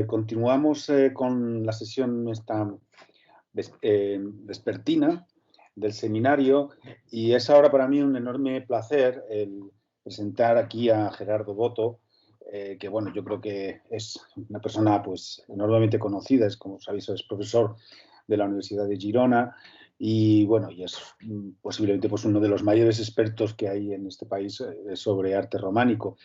Continuamos con la sesión esta vespertina del seminario y es ahora para mí un enorme placer el presentar aquí a Gerardo Boto, que bueno, yo creo que es una persona pues enormemente conocida, es, como sabéis, es profesor de la Universidad de Girona y bueno, y es posiblemente pues uno de los mayores expertos que hay en este país sobre arte románico.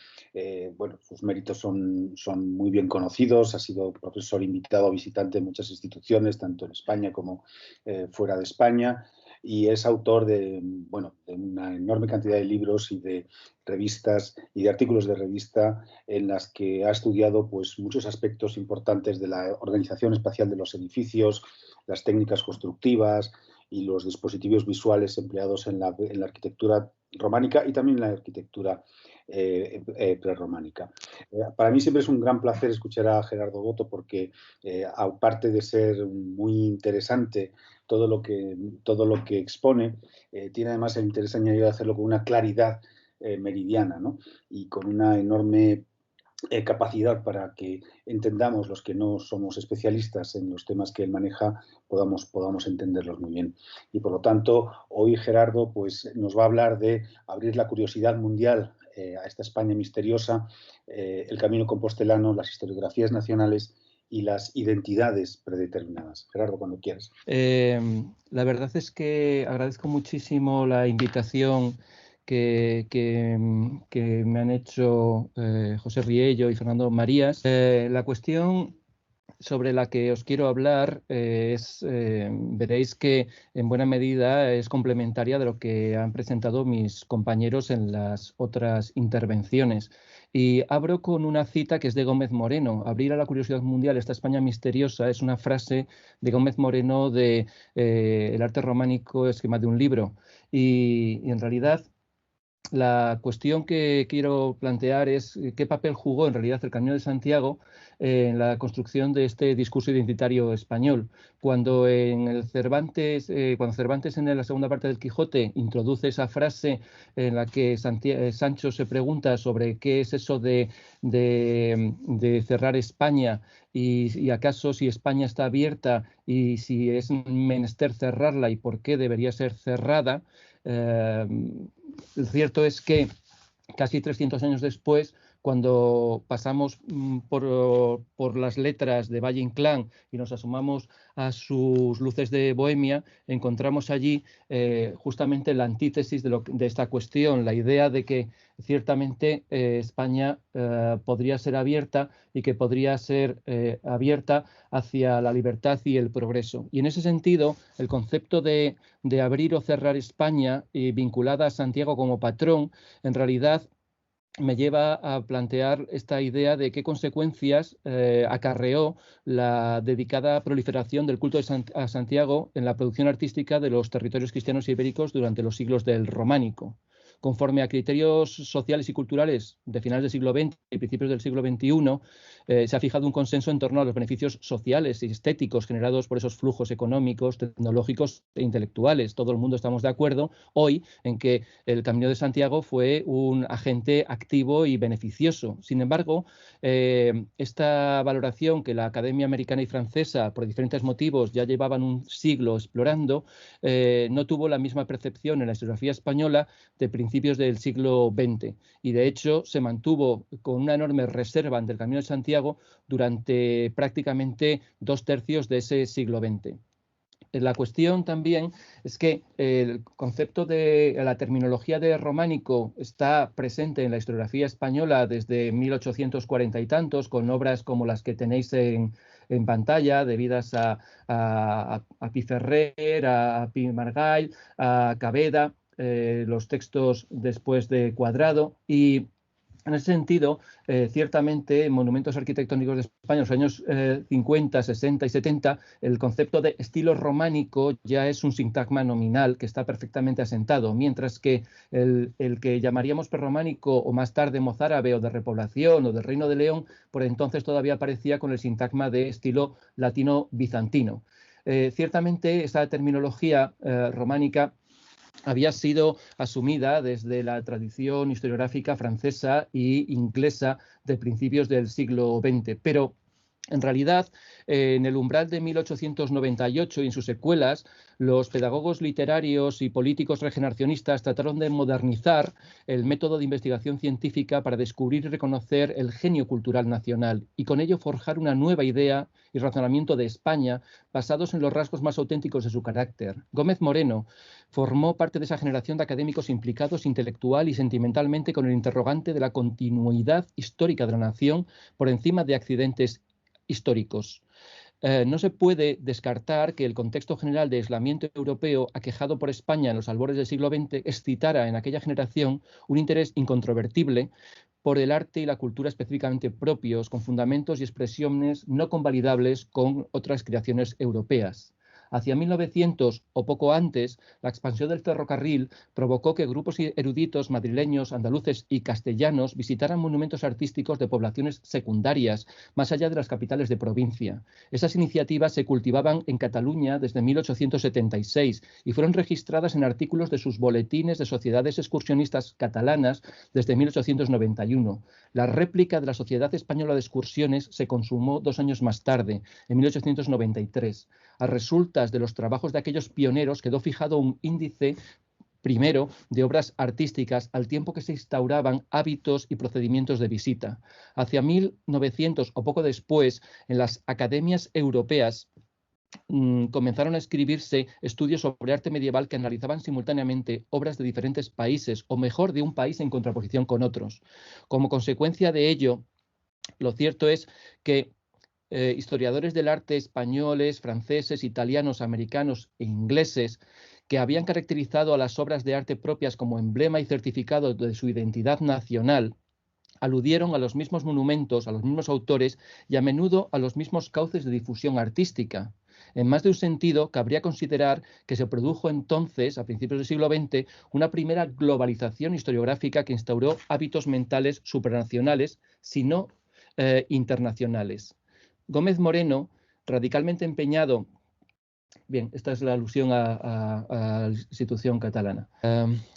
Bueno, sus méritos son muy bien conocidos, ha sido profesor invitado, visitante en muchas instituciones, tanto en España como fuera de España, y es autor de, bueno, de una enorme cantidad de libros y de revistas y de artículos de revista en las que ha estudiado pues, muchos aspectos importantes de la organización espacial de los edificios, las técnicas constructivas y los dispositivos visuales empleados en la arquitectura románica y también en la arquitectura prerrománica. Para mí siempre es un gran placer escuchar a Gerardo Boto porque, aparte de ser muy interesante todo lo que expone, tiene además el interés añadido de hacerlo con una claridad meridiana, ¿no? Y con una enorme capacidad para que entendamos, los que no somos especialistas en los temas que él maneja, podamos entenderlos muy bien. Y por lo tanto, hoy Gerardo pues, nos va a hablar de abrir la curiosidad mundial a esta España misteriosa, el camino compostelano, las historiografías nacionales y las identidades predeterminadas. Gerardo, cuando quieras. La verdad es que agradezco muchísimo la invitación que me han hecho José Riello y Fernando Marías. La cuestión sobre la que os quiero hablar veréis que en buena medida es complementaria de lo que han presentado mis compañeros en las otras intervenciones. Y abro con una cita que es de Gómez Moreno. Abrir a la curiosidad mundial esta España misteriosa es una frase de Gómez Moreno de El arte románico, esquema de un libro. Y en realidad la cuestión que quiero plantear es qué papel jugó en realidad el Camino de Santiago en la construcción de este discurso identitario español. Cuando Cervantes en la segunda parte del Quijote introduce esa frase en la que Sancho se pregunta sobre qué es eso de cerrar España y acaso si España está abierta y si es menester cerrarla y por qué debería ser cerrada. Cierto es que casi 300 años después, cuando pasamos por las letras de Valle Inclán y nos asomamos a sus luces de Bohemia, encontramos allí justamente la antítesis de esta cuestión, la idea de que ciertamente España podría ser abierta y que podría ser abierta hacia la libertad y el progreso. Y en ese sentido, el concepto de abrir o cerrar España vinculada a Santiago como patrón, en realidad me lleva a plantear esta idea de qué consecuencias acarreó la dedicada proliferación del culto a Santiago en la producción artística de los territorios cristianos ibéricos durante los siglos del Románico. Conforme a criterios sociales y culturales de finales del siglo XX y principios del siglo XXI, se ha fijado un consenso en torno a los beneficios sociales y estéticos generados por esos flujos económicos, tecnológicos e intelectuales. Todo el mundo estamos de acuerdo hoy en que el Camino de Santiago fue un agente activo y beneficioso. Sin embargo, esta valoración que la Academia Americana y Francesa, por diferentes motivos, ya llevaban un siglo explorando, no tuvo la misma percepción en la historiografía española de principios del siglo XX. Y de hecho se mantuvo con una enorme reserva ante el Camino de Santiago durante prácticamente 2/3 de ese siglo XX. La cuestión también es que el concepto de la terminología de románico está presente en la historiografía española desde 1840 y tantos, con obras como las que tenéis en pantalla, debidas a Pi Ferrer, a Pi Margall, a Caveda, los textos después de Cuadrado. Y en ese sentido, ciertamente, en monumentos arquitectónicos de España, en los años 50, 60 y 70, el concepto de estilo románico ya es un sintagma nominal que está perfectamente asentado, mientras que el que llamaríamos prerrománico o más tarde mozárabe o de repoblación o del Reino de León, por entonces todavía aparecía con el sintagma de estilo latino-bizantino. Ciertamente, esta terminología románica había sido asumida desde la tradición historiográfica francesa e inglesa de principios del siglo XX, pero En realidad, en el umbral de 1898 y en sus secuelas, los pedagogos literarios y políticos regeneracionistas trataron de modernizar el método de investigación científica para descubrir y reconocer el genio cultural nacional y con ello forjar una nueva idea y razonamiento de España basados en los rasgos más auténticos de su carácter. Gómez Moreno formó parte de esa generación de académicos implicados intelectual y sentimentalmente con el interrogante de la continuidad histórica de la nación por encima de accidentes históricos. No se puede descartar que el contexto general de aislamiento europeo aquejado por España en los albores del siglo XX excitara en aquella generación un interés incontrovertible por el arte y la cultura específicamente propios, con fundamentos y expresiones no convalidables con otras creaciones europeas. Hacia 1900 o poco antes, la expansión del ferrocarril provocó que grupos eruditos madrileños, andaluces y castellanos visitaran monumentos artísticos de poblaciones secundarias, más allá de las capitales de provincia. Esas iniciativas se cultivaban en Cataluña desde 1876 y fueron registradas en artículos de sus boletines de sociedades excursionistas catalanas desde 1891. La réplica de la Sociedad Española de Excursiones se consumó 2 años más tarde, en 1893. A resultas de los trabajos de aquellos pioneros quedó fijado un índice primero de obras artísticas al tiempo que se instauraban hábitos y procedimientos de visita. Hacia 1900 o poco después, en las academias europeas comenzaron a escribirse estudios sobre arte medieval que analizaban simultáneamente obras de diferentes países, o mejor, de un país en contraposición con otros. Como consecuencia de ello, lo cierto es que historiadores del arte españoles, franceses, italianos, americanos e ingleses que habían caracterizado a las obras de arte propias como emblema y certificado de su identidad nacional, aludieron a los mismos monumentos, a los mismos autores y a menudo a los mismos cauces de difusión artística. En más de un sentido, cabría considerar que se produjo entonces, a principios del siglo XX, una primera globalización historiográfica que instauró hábitos mentales supranacionales, si no internacionales. Gómez Moreno, radicalmente empeñado, bien, esta es la alusión a la institución catalana.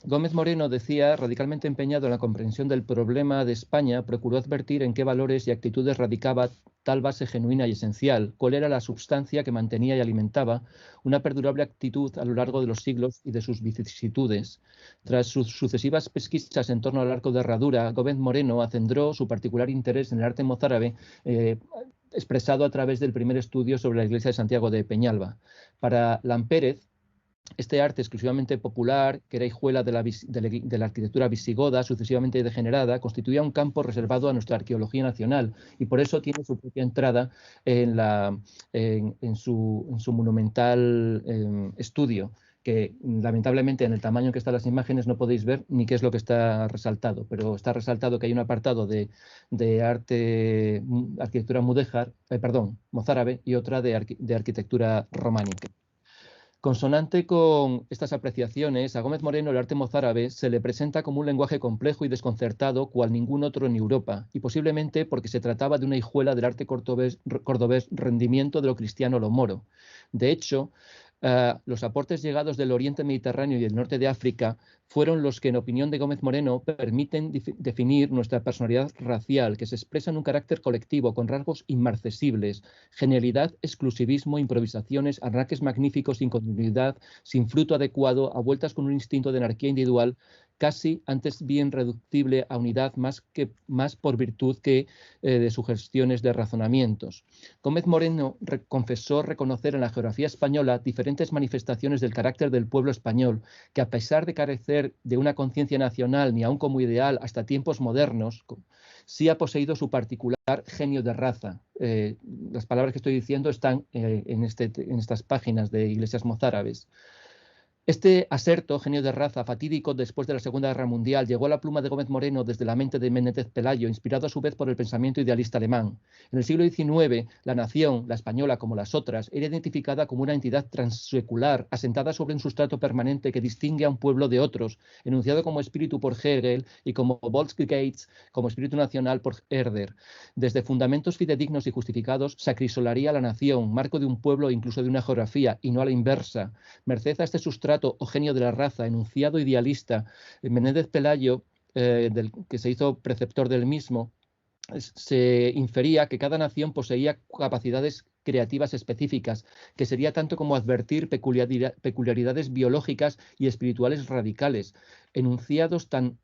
Gómez Moreno decía, radicalmente empeñado en la comprensión del problema de España, procuró advertir en qué valores y actitudes radicaba tal base genuina y esencial, cuál era la substancia que mantenía y alimentaba una perdurable actitud a lo largo de los siglos y de sus vicisitudes. Tras sus sucesivas pesquisas en torno al arco de herradura, Gómez Moreno acendró su particular interés en el arte mozárabe, expresado a través del primer estudio sobre la iglesia de Santiago de Peñalba. Para Lampérez, este arte exclusivamente popular, que era hijuela de la arquitectura visigoda, sucesivamente degenerada, constituía un campo reservado a nuestra arqueología nacional y por eso tiene su propia entrada en su monumental estudio, que lamentablemente en el tamaño en que están las imágenes no podéis ver ni qué es lo que está resaltado, pero está resaltado que hay un apartado de arquitectura mozárabe y otra de arquitectura románica. Consonante con estas apreciaciones, a Gómez Moreno el arte mozárabe se le presenta como un lenguaje complejo y desconcertado cual ningún otro en Europa, y posiblemente porque se trataba de una hijuela del arte cordobés rendimiento de lo cristiano lo moro. De hecho, los aportes llegados del Oriente Mediterráneo y del norte de África fueron los que, en opinión de Gómez Moreno, permiten definir nuestra personalidad racial, que se expresa en un carácter colectivo con rasgos inmarcesibles, genialidad, exclusivismo, improvisaciones, arranques magníficos sin continuidad, sin fruto adecuado, a vueltas con un instinto de anarquía individual, casi antes bien reductible a unidad más por virtud que de sugestiones de razonamientos. Gómez Moreno confesó reconocer en la geografía española diferentes manifestaciones del carácter del pueblo español, que a pesar de carecer de una conciencia nacional ni aun como ideal hasta tiempos modernos, sí ha poseído su particular genio de raza. Las palabras que estoy diciendo están en estas páginas de Iglesias Mozárabes. Este aserto, genio de raza, fatídico después de la Segunda Guerra Mundial, llegó a la pluma de Gómez Moreno desde la mente de Menéndez Pelayo, inspirado a su vez por el pensamiento idealista alemán. En el siglo XIX, la nación, la española como las otras, era identificada como una entidad transsecular, asentada sobre un sustrato permanente que distingue a un pueblo de otros, enunciado como espíritu por Hegel y como Volksgeist, como espíritu nacional por Herder. Desde fundamentos fidedignos y justificados, se acrisolaría a la nación, marco de un pueblo e incluso de una geografía, y no a la inversa. Merced a este sustrato o genio de la raza, enunciado idealista, Menéndez Pelayo, que se hizo preceptor del mismo, se infería que cada nación poseía capacidades creativas específicas, que sería tanto como advertir peculiaridades biológicas y espirituales radicales, enunciados tan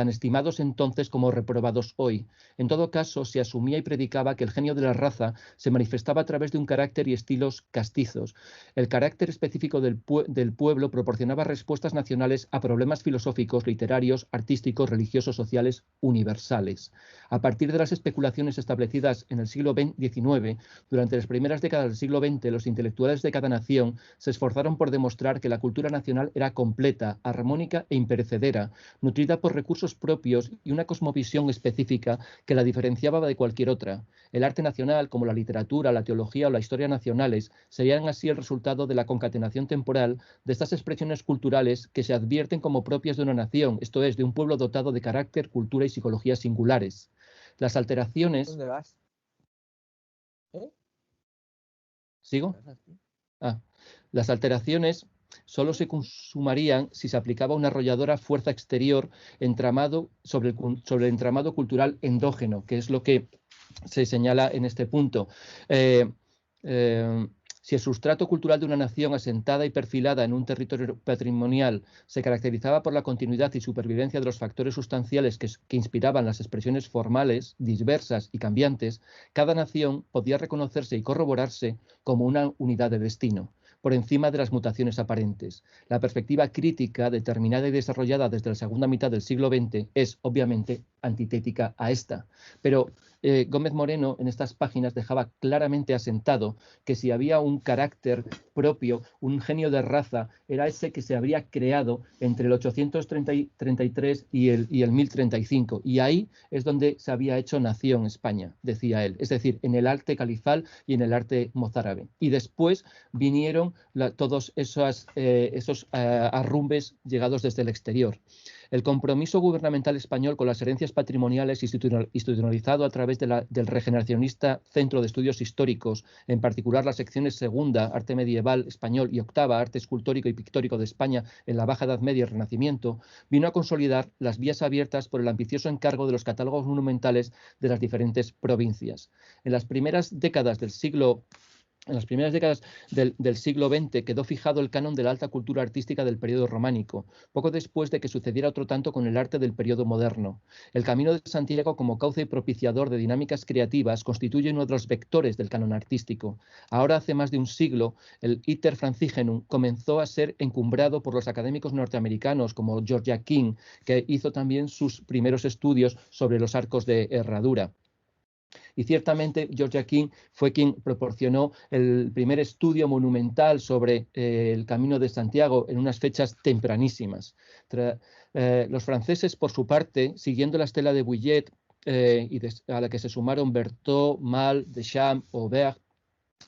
estimados entonces como reprobados hoy. En todo caso, se asumía y predicaba que el genio de la raza se manifestaba a través de un carácter y estilos castizos. El carácter específico del pueblo proporcionaba respuestas nacionales a problemas filosóficos, literarios, artísticos, religiosos, sociales, universales. A partir de las especulaciones establecidas en el siglo XIX, durante las primeras décadas del siglo XX, los intelectuales de cada nación se esforzaron por demostrar que la cultura nacional era completa, armónica e imperecedera, nutrida por recursos propios y una cosmovisión específica que la diferenciaba de cualquier otra. El arte nacional, como la literatura, la teología o la historia nacionales, serían así el resultado de la concatenación temporal de estas expresiones culturales que se advierten como propias de una nación, esto es, de un pueblo dotado de carácter, cultura y psicología singulares. Las alteraciones... ¿Dónde vas? ¿Sigo? Las alteraciones solo se consumarían si se aplicaba una arrolladora fuerza exterior entramado sobre el entramado cultural endógeno, que es lo que se señala en este punto. Si el sustrato cultural de una nación asentada y perfilada en un territorio patrimonial se caracterizaba por la continuidad y supervivencia de los factores sustanciales que inspiraban las expresiones formales, diversas y cambiantes, cada nación podía reconocerse y corroborarse como una unidad de destino, por encima de las mutaciones aparentes. La perspectiva crítica, determinada y desarrollada desde la segunda mitad del siglo XX, es obviamente antitética a esta. Pero Gómez Moreno en estas páginas dejaba claramente asentado que si había un carácter propio, un genio de raza, era ese que se habría creado entre el 833 y el 1035. Y ahí es donde se había hecho nación España, decía él, es decir, en el arte califal y en el arte mozárabe. Y después vinieron todos esos arrumbes llegados desde el exterior. El compromiso gubernamental español con las herencias patrimoniales institucionalizado a través del regeneracionista Centro de Estudios Históricos, en particular las secciones segunda, Arte Medieval Español, y octava, Arte Escultórico y Pictórico de España en la Baja Edad Media y Renacimiento, vino a consolidar las vías abiertas por el ambicioso encargo de los catálogos monumentales de las diferentes provincias. En las primeras décadas del siglo XX quedó fijado el canon de la alta cultura artística del periodo románico, poco después de que sucediera otro tanto con el arte del periodo moderno. El Camino de Santiago, como cauce y propiciador de dinámicas creativas, constituye uno de los vectores del canon artístico. Ahora, hace más de un siglo, el Iter Francigenum comenzó a ser encumbrado por los académicos norteamericanos como Georgia King, que hizo también sus primeros estudios sobre los arcos de herradura. Y ciertamente Georgia King fue quien proporcionó el primer estudio monumental sobre el Camino de Santiago en unas fechas tempranísimas. Los franceses, por su parte, siguiendo la estela de Bouillet, a la que se sumaron Berthaud, Malle, Deschamps, Aubert,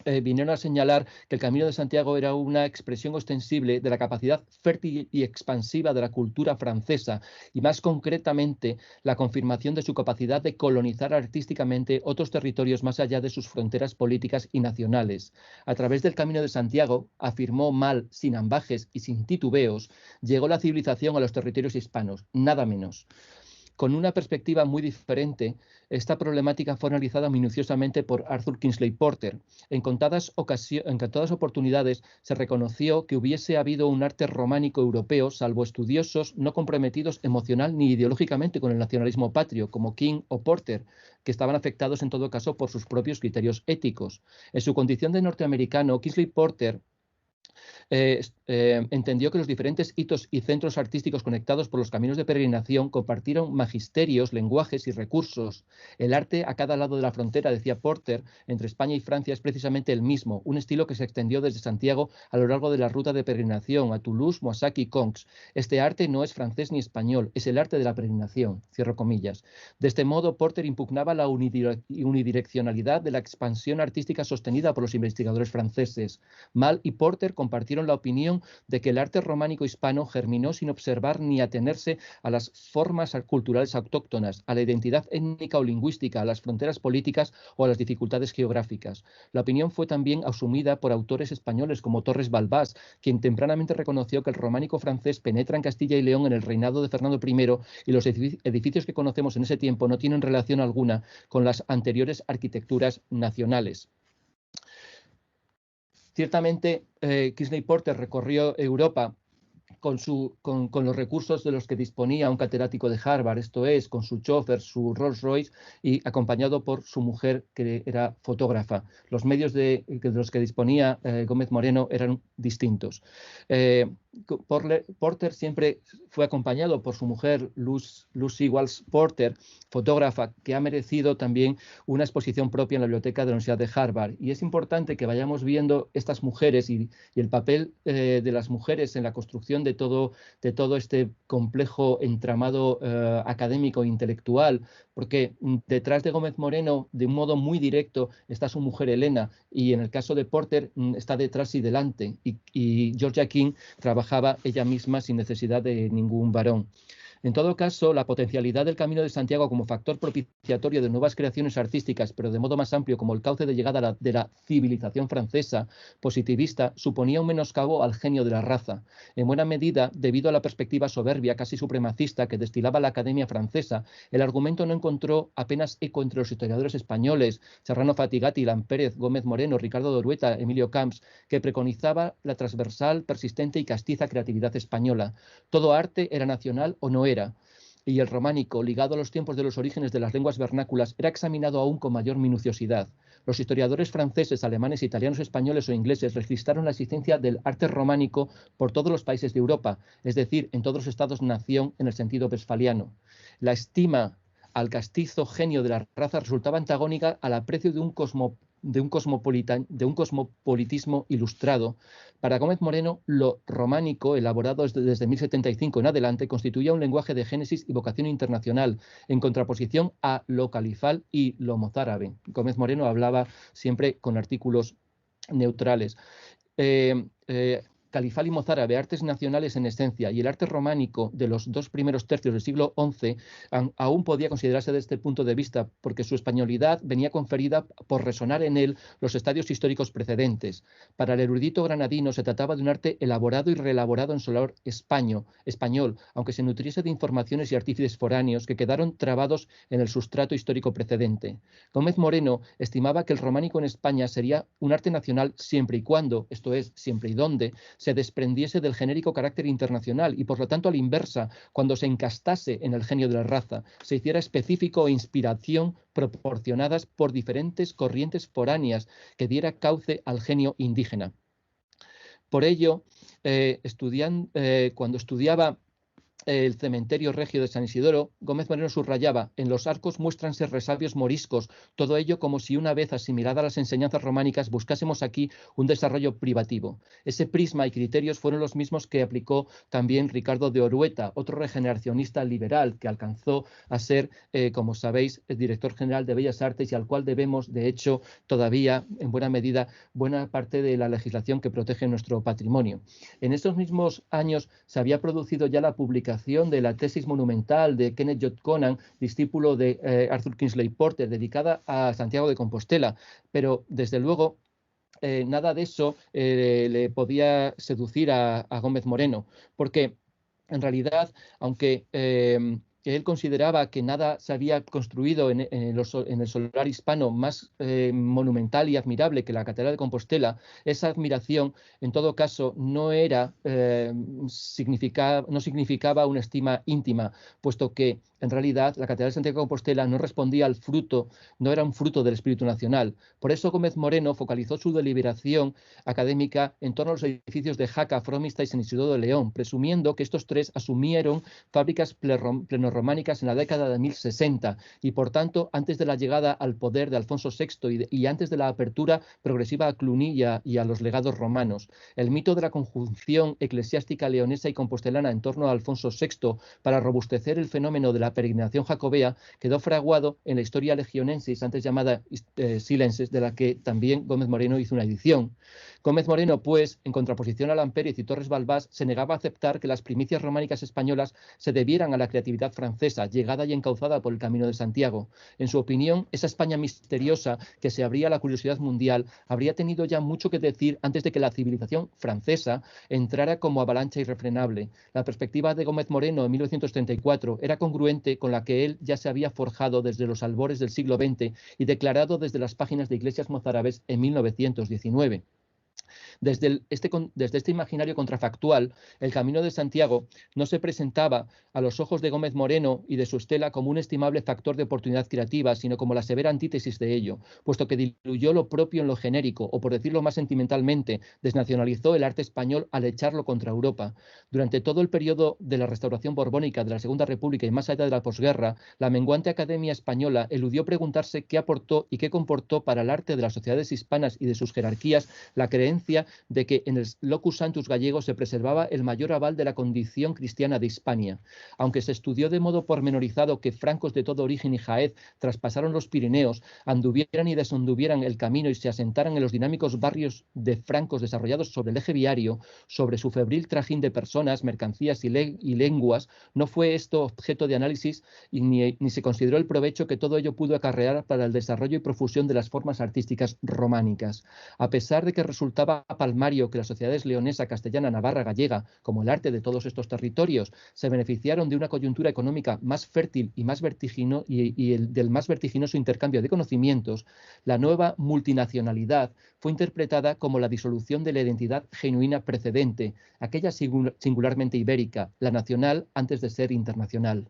vinieron a señalar que el Camino de Santiago era una expresión ostensible de la capacidad fértil y expansiva de la cultura francesa y, más concretamente, la confirmación de su capacidad de colonizar artísticamente otros territorios más allá de sus fronteras políticas y nacionales. A través del Camino de Santiago, afirmó Malle, sin ambajes y sin titubeos, llegó la civilización a los territorios hispanos, nada menos. Con una perspectiva muy diferente, esta problemática fue analizada minuciosamente por Arthur Kingsley Porter. En contadas oportunidades se reconoció que hubiese habido un arte románico europeo, salvo estudiosos no comprometidos emocional ni ideológicamente con el nacionalismo patrio, como King o Porter, que estaban afectados en todo caso por sus propios criterios éticos. En su condición de norteamericano, Kingsley Porter entendió que los diferentes hitos y centros artísticos conectados por los caminos de peregrinación compartieron magisterios, lenguajes y recursos. El arte a cada lado de la frontera, decía Porter, entre España y Francia es precisamente el mismo, un estilo que se extendió desde Santiago a lo largo de la ruta de peregrinación a Toulouse, Moissac y Conques. Este arte no es francés ni español, es el arte de la peregrinación, cierro comillas. De este modo, Porter impugnaba la unidireccionalidad de la expansión artística sostenida por los investigadores franceses. Malle y Porter compartieron compartieron la opinión de que el arte románico hispano germinó sin observar ni atenerse a las formas culturales autóctonas, a la identidad étnica o lingüística, a las fronteras políticas o a las dificultades geográficas. La opinión fue también asumida por autores españoles como Torres Balbás, quien tempranamente reconoció que el románico francés penetra en Castilla y León en el reinado de Fernando I y los edificios que conocemos en ese tiempo no tienen relación alguna con las anteriores arquitecturas nacionales. Ciertamente, Kingsley Porter recorrió Europa con los recursos de los que disponía un catedrático de Harvard, esto es, con su chofer, su Rolls Royce, y acompañado por su mujer, que era fotógrafa. Los medios de los que disponía Gómez Moreno eran distintos. Porter siempre fue acompañado por su mujer, Lucy Walsh Porter, fotógrafa, que ha merecido también una exposición propia en la biblioteca de la Universidad de Harvard. Y es importante que vayamos viendo estas mujeres y el papel de las mujeres en la construcción de todo este complejo entramado académico e intelectual, porque detrás de Gómez Moreno, de un modo muy directo, está su mujer Elena, y en el caso de Porter está detrás y delante, y Georgia King trabajaba ella misma sin necesidad de ningún varón. En todo caso, la potencialidad del Camino de Santiago como factor propiciatorio de nuevas creaciones artísticas, pero de modo más amplio como el cauce de llegada de la civilización francesa positivista, suponía un menoscabo al genio de la raza, en buena medida debido a la perspectiva soberbia, casi supremacista, que destilaba la Academia Francesa. El argumento no encontró apenas eco entre los historiadores españoles, Serrano Fatigati, Ilan Pérez, Gómez Moreno, Ricardo de Orueta, Emilio Camps, que preconizaba la transversal, persistente y castiza creatividad española. Todo arte era nacional o no era, y el románico, ligado a los tiempos de los orígenes de las lenguas vernáculas, era examinado aún con mayor minuciosidad. Los historiadores franceses, alemanes, italianos, españoles o ingleses registraron la existencia del arte románico por todos los países de Europa, es decir, en todos los estados-nación en el sentido westfaliano. La estima al castizo genio de la raza resultaba antagónica al aprecio de un cosmopolitismo ilustrado. Para Gómez Moreno, lo románico, elaborado desde 1075 en adelante, constituía un lenguaje de génesis y vocación internacional, en contraposición a lo califal y lo mozárabe. Gómez Moreno hablaba siempre con artículos neutrales. Califal y mozárabe, artes nacionales en esencia, y el arte románico de los dos primeros tercios del siglo XI aún podía considerarse desde este punto de vista, porque su españolidad venía conferida por resonar en él los estadios históricos precedentes. Para el erudito granadino se trataba de un arte elaborado y reelaborado en solar español, aunque se nutriese de informaciones y artífices foráneos que quedaron trabados en el sustrato histórico precedente. Gómez Moreno estimaba que el románico en España sería un arte nacional siempre y cuando, esto es, siempre y donde, se desprendiese del genérico carácter internacional y, por lo tanto, a la inversa, cuando se encastase en el genio de la raza, se hiciera específico e inspiración proporcionadas por diferentes corrientes foráneas que diera cauce al genio indígena. Por ello, cuando estudiaba el cementerio regio de San Isidoro, Gómez Moreno subrayaba: en los arcos muéstranse resabios moriscos, todo ello como si una vez asimilada las enseñanzas románicas buscásemos aquí un desarrollo privativo. Ese prisma y criterios fueron los mismos que aplicó también Ricardo de Orueta, otro regeneracionista liberal que alcanzó a ser, como sabéis, el director general de Bellas Artes y al cual debemos, de hecho, todavía en buena medida, buena parte de la legislación que protege nuestro patrimonio. En estos mismos años se había producido ya la publicación de la tesis monumental de Kenneth J. Conan, discípulo de Arthur Kingsley Porter, dedicada a Santiago de Compostela, pero desde luego nada de eso le podía seducir a Gómez Moreno, porque en realidad, aunque él consideraba que nada se había construido en el solar hispano más monumental y admirable que la Catedral de Compostela, esa admiración, en todo caso, no significaba una estima íntima, puesto que en realidad la Catedral de Santiago de Compostela no respondía al fruto, no era un fruto del espíritu nacional. Por eso Gómez Moreno focalizó su deliberación académica en torno a los edificios de Jaca, Fromista y San Isidoro de León, presumiendo que estos tres asumieron fábricas plenorrománicas en la década de 1060 y, por tanto, antes de la llegada al poder de Alfonso VI y antes de la apertura progresiva a Cluny y a los legados romanos. El mito de la conjunción eclesiástica leonesa y compostelana en torno a Alfonso VI para robustecer el fenómeno de la peregrinación jacobea quedó fraguado en la Historia Legionensis, antes llamada Silenses, de la que también Gómez Moreno hizo una edición. Gómez Moreno, pues, en contraposición a Lampérez y Torres Balbás, se negaba a aceptar que las primicias románicas españolas se debieran a la creatividad francesa, llegada y encauzada por el Camino de Santiago. En su opinión, esa España misteriosa que se abría a la curiosidad mundial habría tenido ya mucho que decir antes de que la civilización francesa entrara como avalancha irrefrenable. La perspectiva de Gómez Moreno en 1934 era congruente con la que él ya se había forjado desde los albores del siglo XX y declarado desde las páginas de iglesias mozárabes en 1919. Desde este imaginario contrafactual, el Camino de Santiago no se presentaba a los ojos de Gómez Moreno y de su estela como un estimable factor de oportunidad creativa, sino como la severa antítesis de ello, puesto que diluyó lo propio en lo genérico, o por decirlo más sentimentalmente, desnacionalizó el arte español al echarlo contra Europa. Durante todo el periodo de la restauración borbónica, de la Segunda República y más allá de la posguerra, la menguante Academia Española eludió preguntarse qué aportó y qué comportó para el arte de las sociedades hispanas y de sus jerarquías la creencia de que en el locus santus gallego se preservaba el mayor aval de la condición cristiana de Hispania. Aunque se estudió de modo pormenorizado que francos de todo origen y jaez traspasaron los Pirineos, anduvieran y desanduvieran el camino y se asentaran en los dinámicos barrios de francos desarrollados sobre el eje viario, sobre su febril trajín de personas, mercancías y lenguas, no fue esto objeto de análisis y ni se consideró el provecho que todo ello pudo acarrear para el desarrollo y profusión de las formas artísticas románicas. A pesar de que resultaba palmario que las sociedades leonesa, castellana, navarra, gallega, como el arte de todos estos territorios, se beneficiaron de una coyuntura económica más fértil y más del más vertiginoso intercambio de conocimientos, la nueva multinacionalidad fue interpretada como la disolución de la identidad genuina precedente, aquella singularmente ibérica, la nacional antes de ser internacional.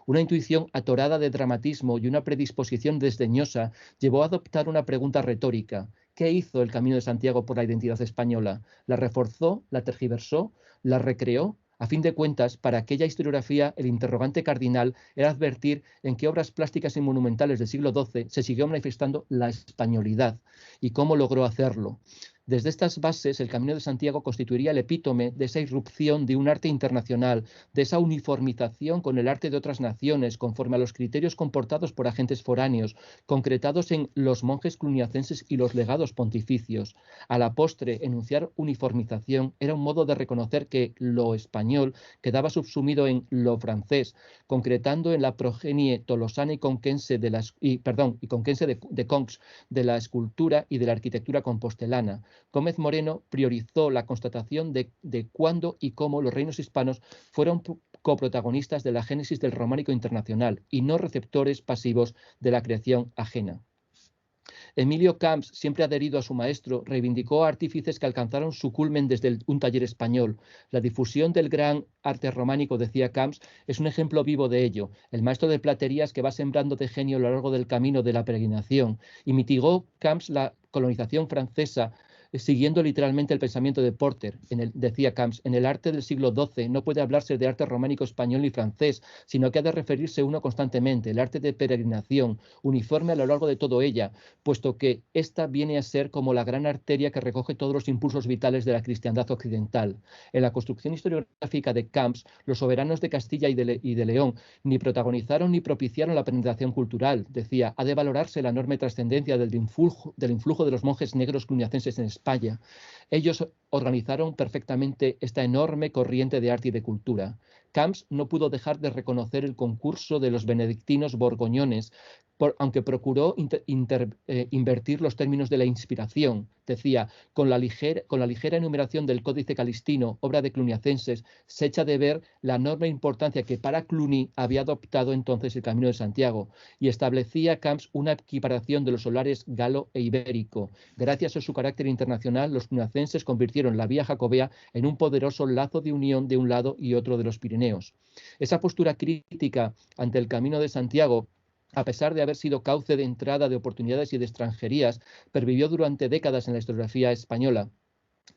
Una intuición atorada de dramatismo y una predisposición desdeñosa llevó a adoptar una pregunta retórica. ¿Qué hizo el Camino de Santiago por la identidad española? ¿La reforzó? ¿La tergiversó? ¿La recreó? A fin de cuentas, para aquella historiografía, el interrogante cardinal era advertir en qué obras plásticas y monumentales del siglo XII se siguió manifestando la españolidad y cómo logró hacerlo. Desde estas bases, el Camino de Santiago constituiría el epítome de esa irrupción de un arte internacional, de esa uniformización con el arte de otras naciones, conforme a los criterios comportados por agentes foráneos, concretados en los monjes cluniacenses y los legados pontificios. A la postre, enunciar uniformización era un modo de reconocer que lo español quedaba subsumido en lo francés, concretando en la progenie tolosana y conquense de Conques de la escultura y de la arquitectura compostelana. Gómez Moreno priorizó la constatación de cuándo y cómo los reinos hispanos fueron coprotagonistas de la génesis del románico internacional y no receptores pasivos de la creación ajena. Emilio Camps, siempre adherido a su maestro, reivindicó a artífices que alcanzaron su culmen desde un taller español. La difusión del gran arte románico, decía Camps, es un ejemplo vivo de ello. El maestro de platerías que va sembrando de genio a lo largo del camino de la peregrinación. Y mitigó Camps la colonización francesa, siguiendo literalmente el pensamiento de Porter. Decía Camps, en el arte del siglo XII no puede hablarse de arte románico español ni francés, sino que ha de referirse uno constantemente, el arte de peregrinación, uniforme a lo largo de todo ella, puesto que ésta viene a ser como la gran arteria que recoge todos los impulsos vitales de la cristiandad occidental. En la construcción historiográfica de Camps, los soberanos de Castilla y de León ni protagonizaron ni propiciaron la penetración cultural. Decía, ha de valorarse la enorme trascendencia del influjo de los monjes negros cluniacenses en España. Ellos organizaron perfectamente esta enorme corriente de arte y de cultura. Camps no pudo dejar de reconocer el concurso de los benedictinos borgoñones, aunque procuró invertir los términos de la inspiración. Decía, con la ligera enumeración del Códice Calistino, obra de cluniacenses, se echa de ver la enorme importancia que para Cluny había adoptado entonces el Camino de Santiago, y establecía Camps una equiparación de los solares galo e ibérico. Gracias a su carácter internacional, los cluniacenses convirtieron la vía jacobea en un poderoso lazo de unión de un lado y otro de los Pirineos. Esa postura crítica ante el Camino de Santiago, a pesar de haber sido cauce de entrada de oportunidades y de extranjerías, pervivió durante décadas en la historiografía española.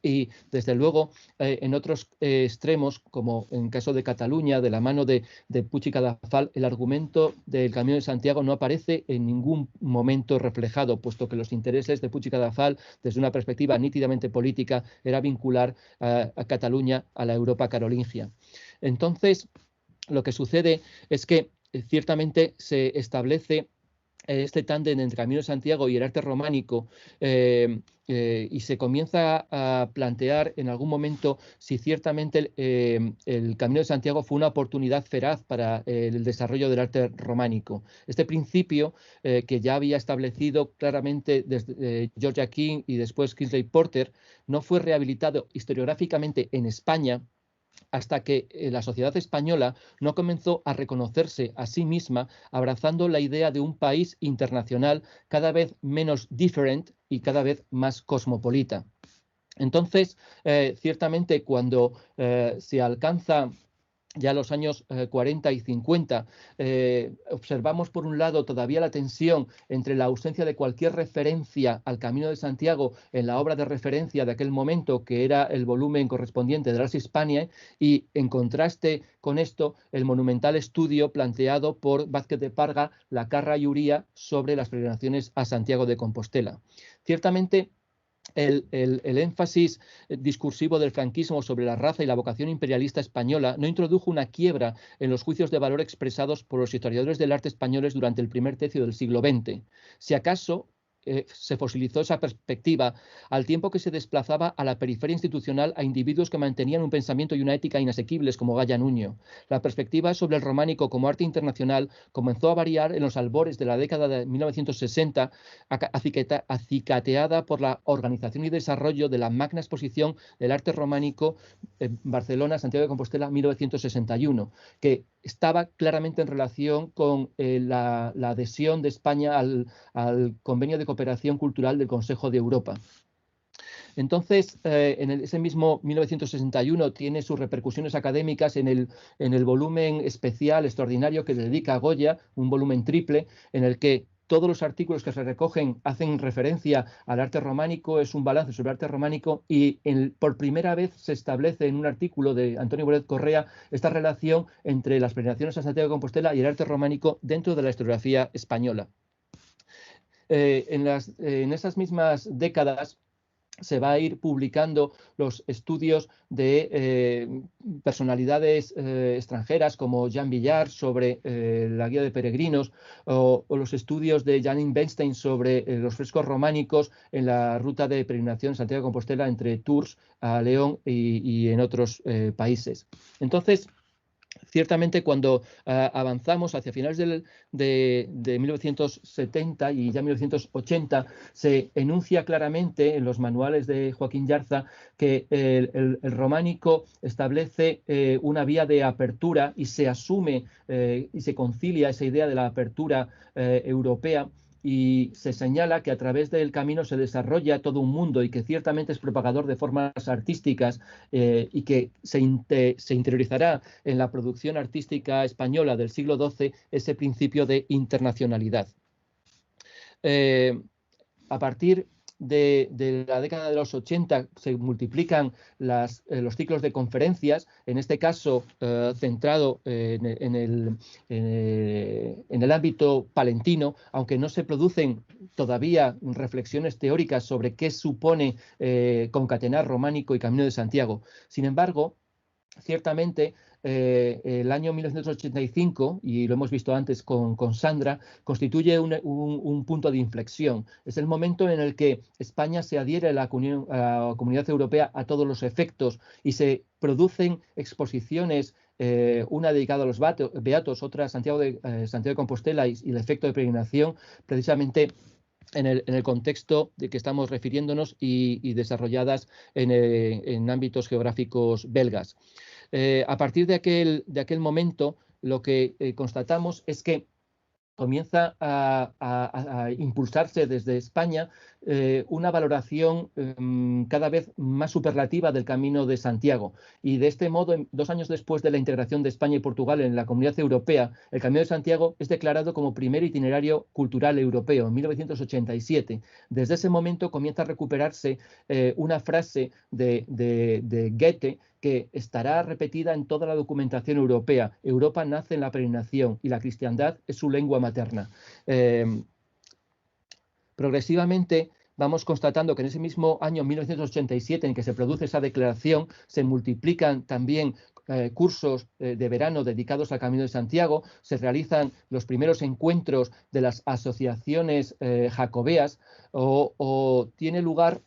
Y, desde luego, en otros extremos, como en el caso de Cataluña, de la mano de Puig i Cadafalch, el argumento del Camino de Santiago no aparece en ningún momento reflejado, puesto que los intereses de Puig i Cadafalch, desde una perspectiva nítidamente política, era vincular a Cataluña a la Europa carolingia. Entonces, lo que sucede es que ciertamente se establece este tándem entre Camino de Santiago y el arte románico, y se comienza a plantear en algún momento si ciertamente el Camino de Santiago fue una oportunidad feraz para el desarrollo del arte románico. Este principio, que ya había establecido claramente desde Georgia King y después Kingsley Porter, no fue rehabilitado historiográficamente en España hasta que la sociedad española no comenzó a reconocerse a sí misma, abrazando la idea de un país internacional cada vez menos different y cada vez más cosmopolita. Entonces, ciertamente, cuando se alcanza ya los años 40 y 50, observamos por un lado todavía la tensión entre la ausencia de cualquier referencia al Camino de Santiago en la obra de referencia de aquel momento, que era el volumen correspondiente de Ars Hispaniae, y en contraste con esto, el monumental estudio planteado por Vázquez de Parga, Lacarra y Uría sobre las peregrinaciones a Santiago de Compostela. Ciertamente, el énfasis discursivo del franquismo sobre la raza y la vocación imperialista española no introdujo una quiebra en los juicios de valor expresados por los historiadores del arte españoles durante el primer tercio del siglo XX. Si acaso se fosilizó esa perspectiva al tiempo que se desplazaba a la periferia institucional a individuos que mantenían un pensamiento y una ética inasequibles como Gaya Nuño. La perspectiva sobre el románico como arte internacional comenzó a variar en los albores de la década de 1960, acicateada por la organización y desarrollo de la magna exposición del arte románico en Barcelona, Santiago de Compostela, 1961, que estaba claramente en relación con la adhesión de España al convenio de cooperación cultural del Consejo de Europa. Entonces, en ese mismo 1961 tiene sus repercusiones académicas en el volumen especial, extraordinario, que dedica a Goya, un volumen triple, en el que todos los artículos que se recogen hacen referencia al arte románico, es un balance sobre el arte románico, y por primera vez se establece en un artículo de Antonio Bonet Correa esta relación entre las peregrinaciones a Santiago de Compostela y el arte románico dentro de la historiografía española. En esas mismas décadas se va a ir publicando los estudios de personalidades extranjeras como Jean Villard sobre la guía de peregrinos, o los estudios de Janine Bernstein sobre los frescos románicos en la ruta de peregrinación Santiago de Compostela entre Tours a León y en otros países. Entonces, ciertamente, cuando avanzamos hacia finales de 1970 y ya 1980, se enuncia claramente en los manuales de Joaquín Yarza que el románico establece una vía de apertura y se asume y se concilia esa idea de la apertura europea, y se señala que a través del camino se desarrolla todo un mundo y que ciertamente es propagador de formas artísticas, y que se interiorizará en la producción artística española del siglo XII ese principio de internacionalidad. A partir de la década de los 80 se multiplican los ciclos de conferencias, en este caso centrado en el ámbito palentino, aunque no se producen todavía reflexiones teóricas sobre qué supone concatenar románico y Camino de Santiago. Sin embargo, ciertamente, el año 1985, y lo hemos visto antes con Sandra, constituye un punto de inflexión. Es el momento en el que España se adhiere a la Comunidad Europea a todos los efectos y se producen exposiciones, una dedicada a los Beatos, otra a Santiago de Compostela y el efecto de peregrinación, precisamente en el contexto de que estamos refiriéndonos y desarrolladas en ámbitos geográficos belgas. A partir de aquel momento, lo que constatamos es que comienza a impulsarse desde España una valoración cada vez más superlativa del Camino de Santiago. Y de este modo, 2 años después de la integración de España y Portugal en la Comunidad Europea, el Camino de Santiago es declarado como primer itinerario cultural europeo en 1987. Desde ese momento comienza a recuperarse una frase de Goethe, que estará repetida en toda la documentación europea: Europa nace en la peregrinación y la cristiandad es su lengua materna. Progresivamente vamos constatando que en ese mismo año 1987 en que se produce esa declaración, se multiplican también cursos de verano dedicados al Camino de Santiago, se realizan los primeros encuentros de las asociaciones jacobeas o tiene lugar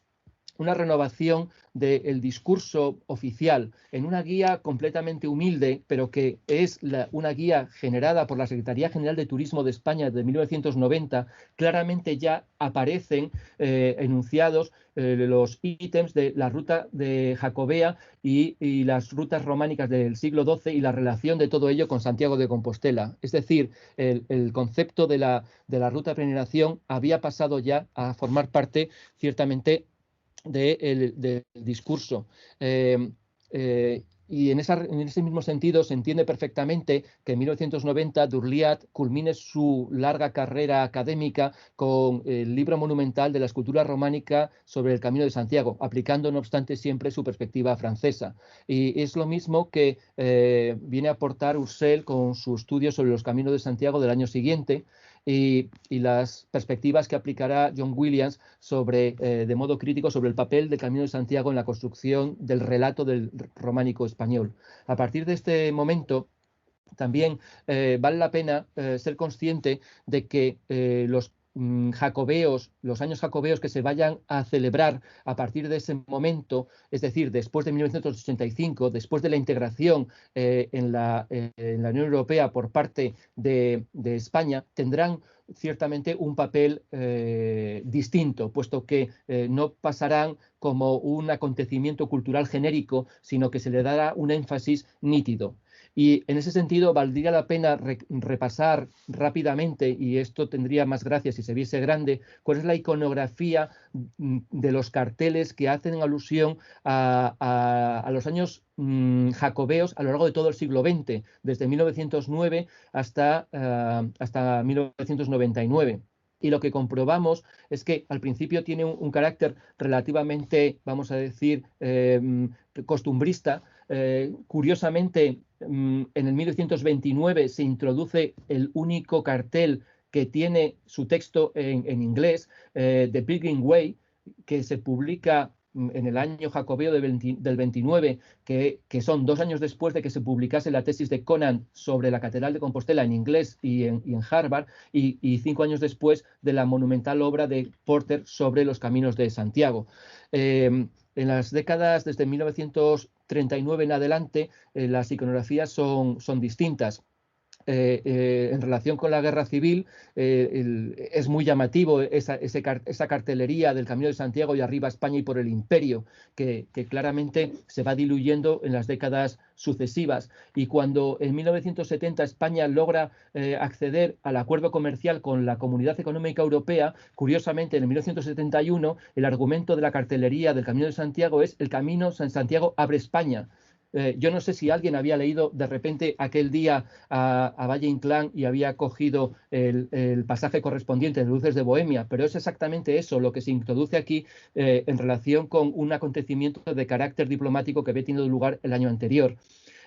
una renovación del discurso oficial en una guía completamente humilde, pero que es una guía generada por la Secretaría General de Turismo de España de 1990. Claramente ya aparecen enunciados los ítems de la ruta de Jacobea y las rutas románicas del siglo XII y la relación de todo ello con Santiago de Compostela. Es decir, el concepto de la ruta de peregrinación había pasado ya a formar parte ciertamente del discurso. Y en ese mismo sentido se entiende perfectamente que en 1990 Durliat culmine su larga carrera académica con el libro monumental de la escultura románica sobre el Camino de Santiago, aplicando no obstante siempre su perspectiva francesa. Y es lo mismo que viene a aportar Ursel con su estudio sobre los caminos de Santiago del año siguiente, y las perspectivas que aplicará John Williams sobre, de modo crítico sobre el papel del Camino de Santiago en la construcción del relato del románico español. A partir de este momento, también vale la pena ser consciente de que los jacobeos, los años jacobeos que se vayan a celebrar a partir de ese momento, es decir, después de 1985, después de la integración en la Unión Europea por parte de España, tendrán ciertamente un papel distinto, puesto que no pasarán como un acontecimiento cultural genérico, sino que se le dará un énfasis nítido. Y en ese sentido valdría la pena repasar rápidamente, y esto tendría más gracia si se viese grande, cuál es la iconografía de los carteles que hacen alusión a los años jacobeos a lo largo de todo el siglo XX, desde 1909 hasta 1999. Y lo que comprobamos es que al principio tiene un carácter relativamente, vamos a decir, costumbrista. Curiosamente, en el 1929 se introduce el único cartel que tiene su texto en inglés, The Pilgrim Way, que se publica en el año jacobeo del 29, que son 2 años después de que se publicase la tesis de Conan sobre la Catedral de Compostela en inglés y en Harvard, y 5 años después de la monumental obra de Porter sobre los caminos de Santiago. En las décadas desde 1939 en adelante, las iconografías son distintas. En relación con la guerra civil, es muy llamativo esa cartelería del Camino de Santiago y arriba España y por el Imperio, que claramente se va diluyendo en las décadas sucesivas. Y cuando en 1970 España logra acceder al acuerdo comercial con la Comunidad Económica Europea, curiosamente en 1971 el argumento de la cartelería del Camino de Santiago es: el Camino de Santiago abre España. Yo no sé si alguien había leído de repente aquel día a Valle Inclán y había cogido el pasaje correspondiente de Luces de Bohemia, pero es exactamente eso lo que se introduce aquí en relación con un acontecimiento de carácter diplomático que había tenido lugar el año anterior.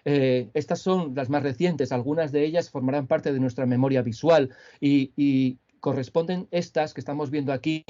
Estas son las más recientes, algunas de ellas formarán parte de nuestra memoria visual y corresponden estas que estamos viendo aquí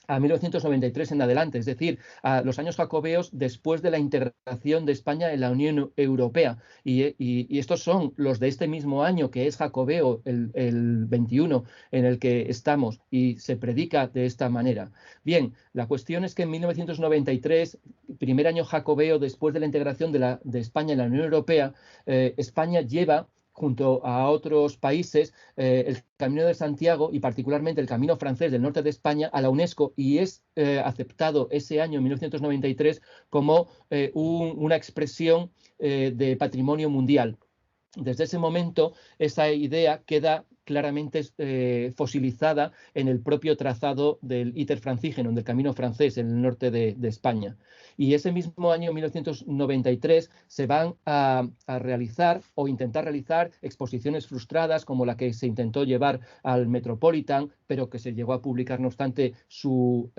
a 1993 en adelante, es decir, a los años jacobeos después de la integración de España en la Unión Europea. Y estos son los de este mismo año, que es jacobeo, el 21, en el que estamos, y se predica de esta manera. Bien, la cuestión es que en 1993, primer año jacobeo después de la integración de España en la Unión Europea, España lleva, junto a otros países, el Camino de Santiago y particularmente el Camino francés del norte de España a la UNESCO, y es aceptado ese año, 1993, como una expresión de patrimonio mundial. Desde ese momento, esa idea queda claramente fosilizada en el propio trazado del Iter Francígeno, del Camino francés en el norte de España. Y ese mismo año, 1993, se van a realizar o intentar realizar exposiciones frustradas, como la que se intentó llevar al Metropolitan, pero que se llegó a publicar, no obstante, su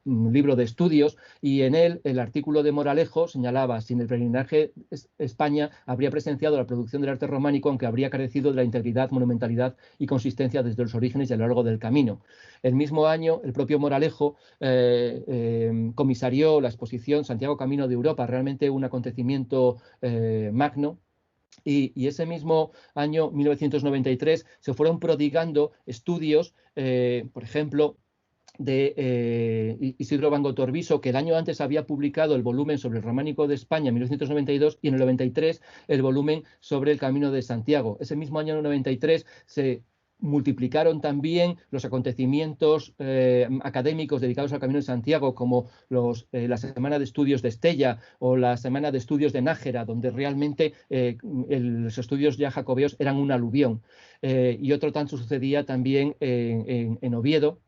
libro de estudios, y en él el artículo de Moralejo señalaba: sin el peregrinaje España habría presenciado la producción del arte románico, aunque habría carecido sentido de la integridad, monumentalidad y consistencia desde los orígenes y a lo largo del camino. El mismo año, el propio Moralejo comisarió la exposición Santiago Camino de Europa, realmente un acontecimiento magno. Y ese mismo año, 1993, se fueron prodigando estudios, por ejemplo, de Isidro Bango Torviso, que el año antes había publicado el volumen sobre el románico de España en 1992 y en el 93 el volumen sobre el Camino de Santiago. Ese mismo año, en el 93, se multiplicaron también los acontecimientos académicos dedicados al Camino de Santiago, como la Semana de Estudios de Estella o la Semana de Estudios de Nájera, donde realmente los estudios ya jacobeos eran un aluvión. Y otro tanto sucedía también en Oviedo,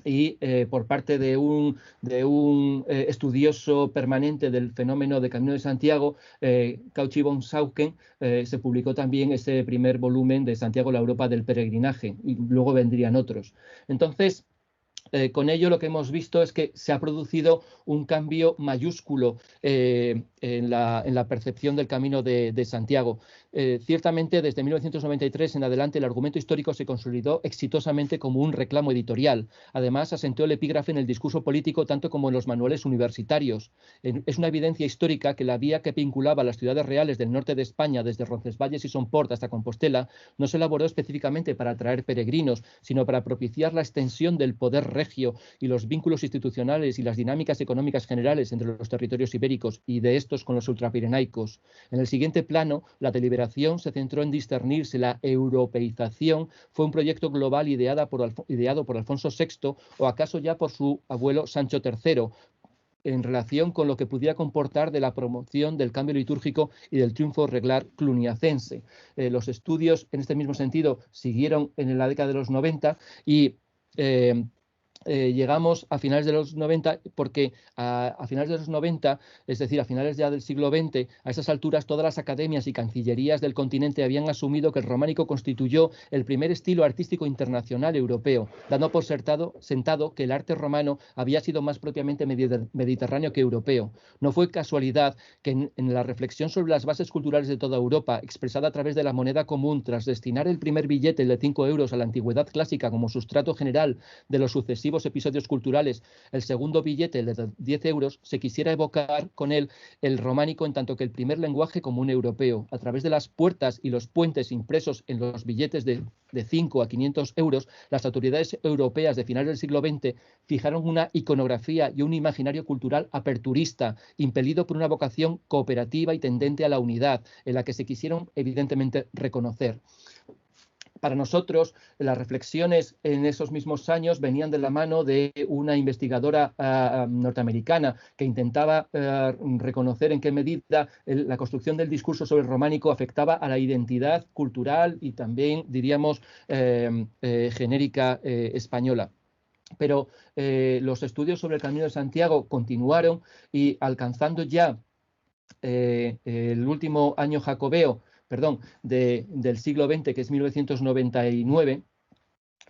y por parte de un estudioso permanente del fenómeno de Camino de Santiago, Cauchy von Sauken, se publicó también ese primer volumen de Santiago, la Europa del peregrinaje, y luego vendrían otros. Entonces, con ello lo que hemos visto es que se ha producido un cambio mayúsculo en la percepción del Camino de Santiago. Ciertamente, desde 1993 en adelante, el argumento histórico se consolidó exitosamente como un reclamo editorial. Además, asentó el epígrafe en el discurso político tanto como en los manuales universitarios. Es una evidencia histórica que la vía que vinculaba las ciudades reales del norte de España, desde Roncesvalles y Somport hasta Compostela, no se elaboró específicamente para atraer peregrinos, sino para propiciar la extensión del poder regio y los vínculos institucionales y las dinámicas económicas generales entre los territorios ibéricos y de estos con los ultrapirenaicos. En el siguiente plano, la deliberación se centró en discernir si la europeización fue un proyecto global ideado por Alfonso VI o acaso ya por su abuelo Sancho III, en relación con lo que pudiera comportar de la promoción del cambio litúrgico y del triunfo reglar cluniacense. Los estudios en este mismo sentido siguieron en la década de los 90 y llegamos a finales de los 90, porque a finales de los 90, es decir, a finales ya del siglo XX, a esas alturas todas las academias y cancillerías del continente habían asumido que el románico constituyó el primer estilo artístico internacional europeo, dando por sentado que el arte romano había sido más propiamente mediterráneo que europeo. No fue casualidad que en la reflexión sobre las bases culturales de toda Europa, expresada a través de la moneda común, tras destinar el primer billete de 5 euros a la antigüedad clásica como sustrato general de los sucesivos episodios culturales, el segundo billete de 10 euros, se quisiera evocar con él el románico en tanto que el primer lenguaje común europeo. A través de las puertas y los puentes impresos en los billetes de 5 a 500 euros, las autoridades europeas de finales del siglo XX fijaron una iconografía y un imaginario cultural aperturista, impelido por una vocación cooperativa y tendente a la unidad, en la que se quisieron evidentemente reconocer. Para nosotros, las reflexiones en esos mismos años venían de la mano de una investigadora norteamericana que intentaba reconocer en qué medida la construcción del discurso sobre el románico afectaba a la identidad cultural y también, diríamos, genérica española. Pero los estudios sobre el Camino de Santiago continuaron y, alcanzando ya el último año jacobeo, del siglo XX, que es 1999,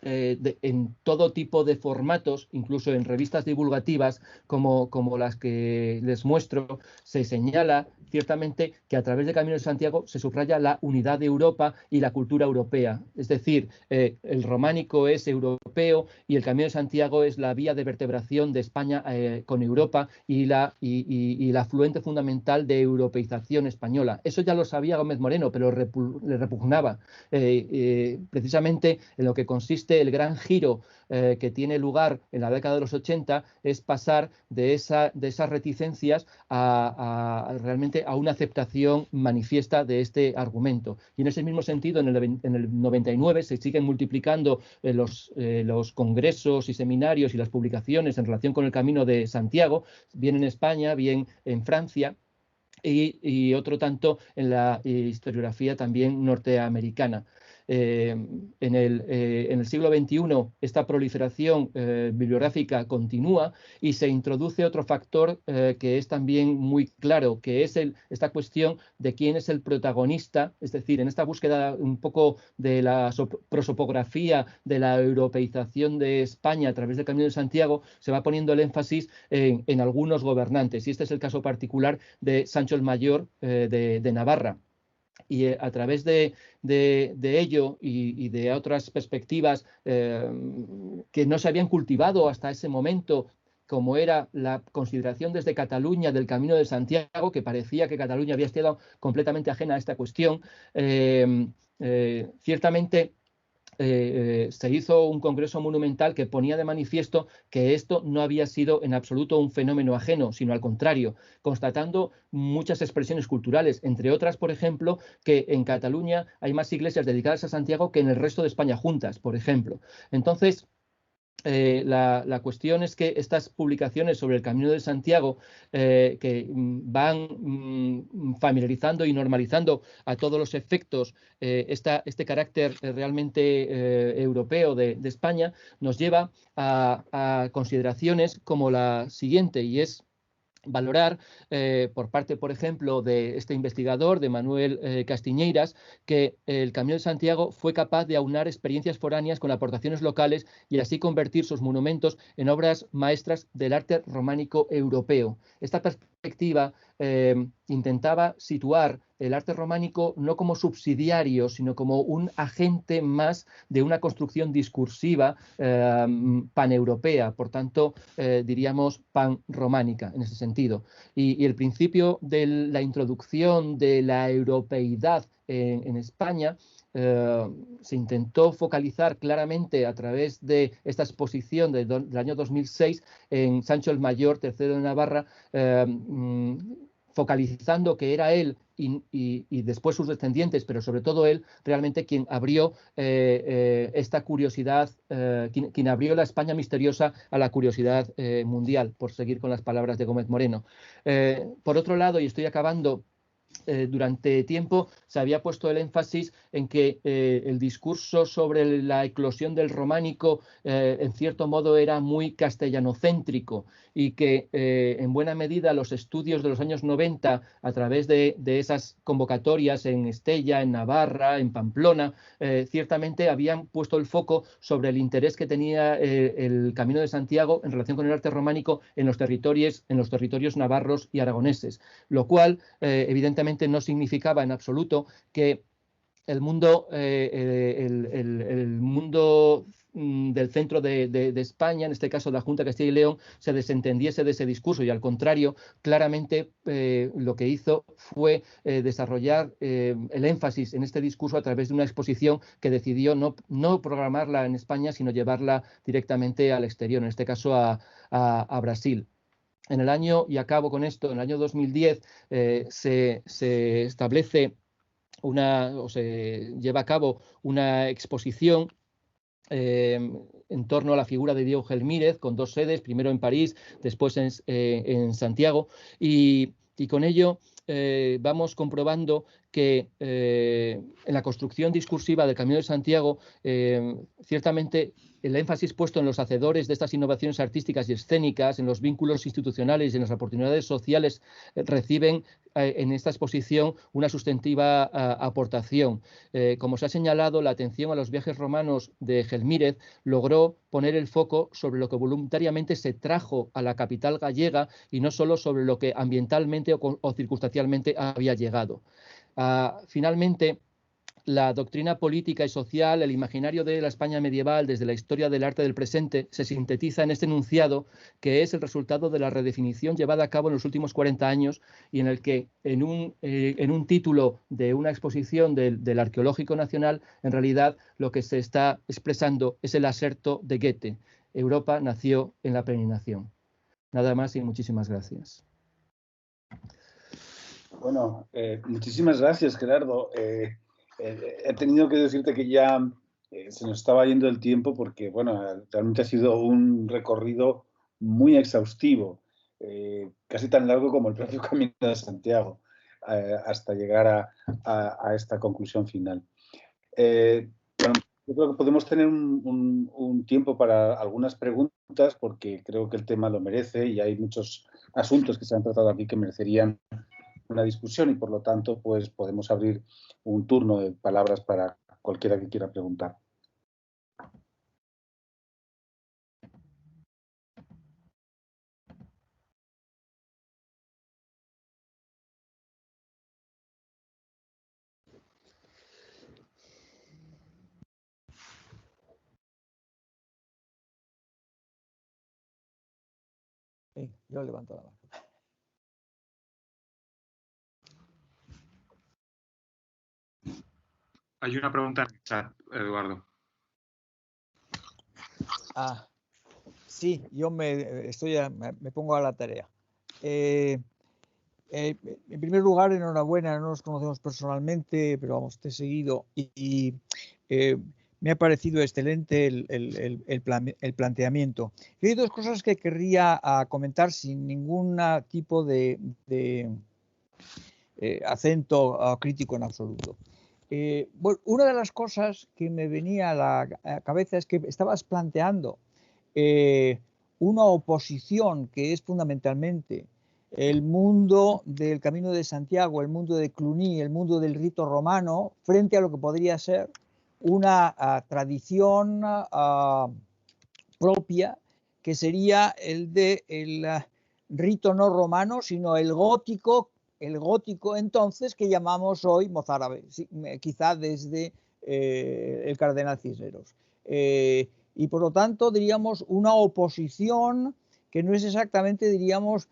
en todo tipo de formatos, incluso en revistas divulgativas como las que les muestro, se señala ciertamente que a través del Camino de Santiago se subraya la unidad de Europa y la cultura europea. Es decir, el románico es europeo y el Camino de Santiago es la vía de vertebración de España con Europa y la afluente fundamental de europeización española. Eso ya lo sabía Gómez Moreno, pero le repugnaba precisamente en lo que consiste el gran giro que tiene lugar en la década de los 80, es pasar de esas reticencias realmente a una aceptación manifiesta de este argumento. Y en ese mismo sentido, en el 99 se siguen multiplicando los congresos y seminarios y las publicaciones en relación con el Camino de Santiago, bien en España, bien en Francia, y otro tanto en la historiografía también norteamericana. En el siglo XXI esta proliferación bibliográfica continúa y se introduce otro factor que es también muy claro, que es esta cuestión de quién es el protagonista, es decir, en esta búsqueda un poco de la prosopografía de la europeización de España a través del Camino de Santiago, se va poniendo el énfasis en algunos gobernantes, y este es el caso particular de Sancho el Mayor de Navarra. Y a través de ello y de otras perspectivas que no se habían cultivado hasta ese momento, como era la consideración desde Cataluña del Camino de Santiago, que parecía que Cataluña había estado completamente ajena a esta cuestión, ciertamente se hizo un congreso monumental que ponía de manifiesto que esto no había sido en absoluto un fenómeno ajeno, sino al contrario, constatando muchas expresiones culturales, entre otras, por ejemplo, que en Cataluña hay más iglesias dedicadas a Santiago que en el resto de España juntas, por ejemplo. Entonces, la cuestión es que estas publicaciones sobre el Camino de Santiago que van familiarizando y normalizando a todos los efectos este carácter realmente europeo de España, nos lleva a consideraciones como la siguiente, y es valorar por parte, por ejemplo, de este investigador, de Manuel Castiñeiras, que el Camino de Santiago fue capaz de aunar experiencias foráneas con aportaciones locales y así convertir sus monumentos en obras maestras del arte románico europeo. Esta perspectiva intentaba situar el arte románico no como subsidiario, sino como un agente más de una construcción discursiva paneuropea, por tanto, diríamos panrománica en ese sentido. Y el principio de la introducción de la europeidad en España se intentó focalizar claramente a través de esta exposición del año 2006 en Sancho el Mayor, tercero de Navarra, focalizando que era él y después sus descendientes, pero sobre todo él, realmente quien abrió esta curiosidad, quien abrió la España misteriosa a la curiosidad mundial, por seguir con las palabras de Gómez Moreno. Por otro lado, y estoy acabando, durante tiempo se había puesto el énfasis en que el discurso sobre la eclosión del románico en cierto modo era muy castellanocéntrico y que en buena medida los estudios de los años 90 a través de esas convocatorias en Estella, en Navarra, en Pamplona, ciertamente habían puesto el foco sobre el interés que tenía el Camino de Santiago en relación con el arte románico en los territorios navarros y aragoneses, lo cual evidentemente no significaba en absoluto que el mundo, el mundo del centro de España, en este caso la Junta de Castilla y León, se desentendiese de ese discurso y al contrario, claramente lo que hizo fue desarrollar el énfasis en este discurso a través de una exposición que decidió no programarla en España, sino llevarla directamente al exterior, en este caso a Brasil. En el año, y acabo con esto, en el año 2010 se establece o se lleva a cabo una exposición en torno a la figura de Diego Gelmírez, con dos sedes, primero en París, después en Santiago, y con ello vamos comprobando que en la construcción discursiva del Camino de Santiago, ciertamente el énfasis puesto en los hacedores de estas innovaciones artísticas y escénicas, en los vínculos institucionales y en las oportunidades sociales, reciben en esta exposición una sustantiva aportación. Como se ha señalado, la atención a los viajes romanos de Gelmírez logró poner el foco sobre lo que voluntariamente se trajo a la capital gallega y no solo sobre lo que ambientalmente o circunstancialmente había llegado. Finalmente, la doctrina política y social, el imaginario de la España medieval desde la historia del arte del presente, se sintetiza en este enunciado que es el resultado de la redefinición llevada a cabo en los últimos 40 años y en el que en un título de una exposición del Arqueológico Nacional, en realidad lo que se está expresando es el aserto de Goethe: Europa nació en la peregrinación. Nada más y muchísimas gracias. Bueno, muchísimas gracias, Gerardo. He tenido que decirte que ya se nos estaba yendo el tiempo porque, bueno, realmente ha sido un recorrido muy exhaustivo, casi tan largo como el propio Camino de Santiago, hasta llegar a esta conclusión final. Bueno, yo creo que podemos tener un tiempo para algunas preguntas porque creo que el tema lo merece y hay muchos asuntos que se han tratado aquí que merecerían una discusión y por lo tanto pues podemos abrir un turno de palabras para cualquiera que quiera preguntar. Yo levanto la mano. Hay una pregunta en el chat, Eduardo. Sí, yo me pongo a la tarea. En primer lugar, enhorabuena, no nos conocemos personalmente, pero vamos, te he seguido y me ha parecido excelente el planteamiento. Y hay dos cosas que querría comentar sin ningún tipo de acento crítico en absoluto. Bueno, una de las cosas que me venía a la cabeza es que estabas planteando una oposición que es fundamentalmente el mundo del Camino de Santiago, el mundo de Cluny, el mundo del rito romano, frente a lo que podría ser una tradición propia, que sería el de el rito no romano, sino el gótico entonces que llamamos hoy mozárabe, quizá desde el cardenal Cisneros. Y por lo tanto, diríamos, una oposición que no es exactamente, diríamos,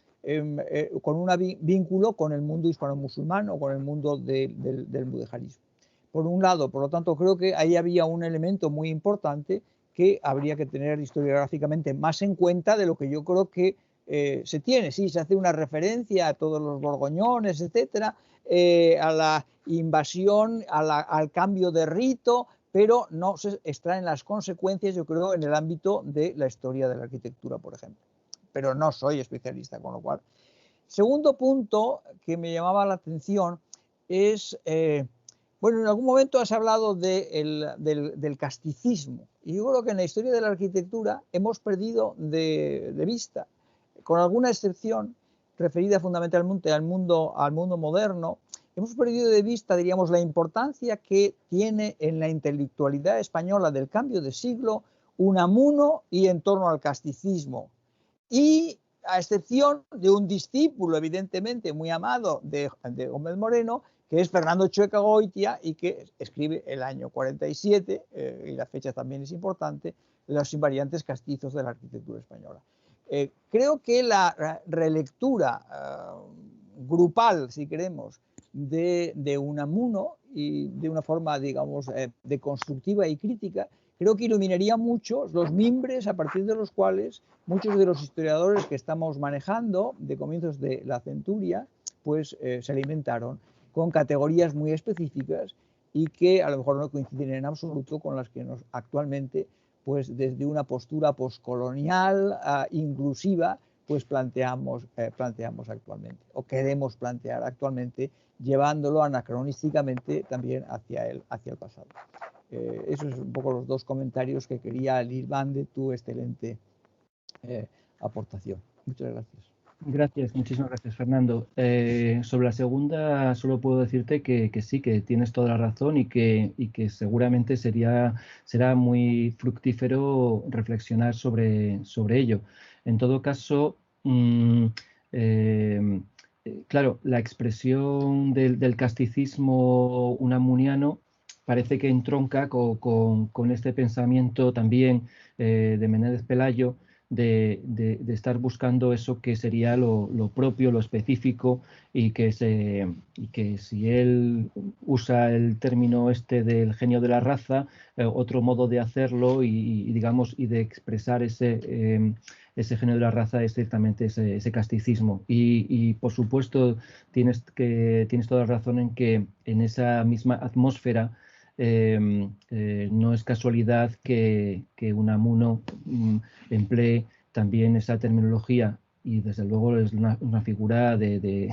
con un vínculo con el mundo hispano-musulmán o con el mundo del mudejarismo. Por un lado, por lo tanto, creo que ahí había un elemento muy importante que habría que tener historiográficamente más en cuenta de lo que yo creo que se tiene. Sí, se hace una referencia a todos los borgoñones, etcétera, a la invasión, al cambio de rito, pero no se extraen las consecuencias, yo creo, en el ámbito de la historia de la arquitectura, por ejemplo. Pero no soy especialista, con lo cual. Segundo punto que me llamaba la atención es, bueno, en algún momento has hablado del casticismo, y yo creo que en la historia de la arquitectura hemos perdido de vista, con alguna excepción referida fundamentalmente al mundo moderno, hemos perdido de vista, diríamos, la importancia que tiene en la intelectualidad española del cambio de siglo Unamuno y en torno al casticismo. Y a excepción de un discípulo, evidentemente, muy amado de Gómez Moreno, que es Fernando Chueca Goitia, y que escribe el año 47, y la fecha también es importante, los invariantes castizos de la arquitectura española. Creo que la relectura grupal, si queremos, de Unamuno, y de una forma, digamos, deconstructiva y crítica, creo que iluminaría mucho los mimbres a partir de los cuales muchos de los historiadores que estamos manejando de comienzos de la centuria, pues se alimentaron con categorías muy específicas y que a lo mejor no coinciden en absoluto con las que actualmente, pues desde una postura poscolonial inclusiva, pues planteamos actualmente, o queremos plantear actualmente, llevándolo anacronísticamente también hacia el pasado. Esos son un poco los dos comentarios que quería al hilván de tu excelente aportación. Muchas gracias. Gracias, muchísimas gracias, Fernando. Sobre la segunda, solo puedo decirte que sí, que tienes toda la razón y que seguramente será muy fructífero reflexionar sobre ello. En todo caso, claro, la expresión del casticismo unamuniano parece que entronca con este pensamiento también de Menéndez Pelayo, de estar buscando eso que sería lo propio, lo específico, y que si él usa el término este del genio de la raza, otro modo de hacerlo y digamos, y de expresar ese genio de la raza es ciertamente ese casticismo. Y por supuesto tienes toda la razón en que en esa misma atmósfera no es casualidad que Unamuno emplee también esa terminología, y desde luego es una figura de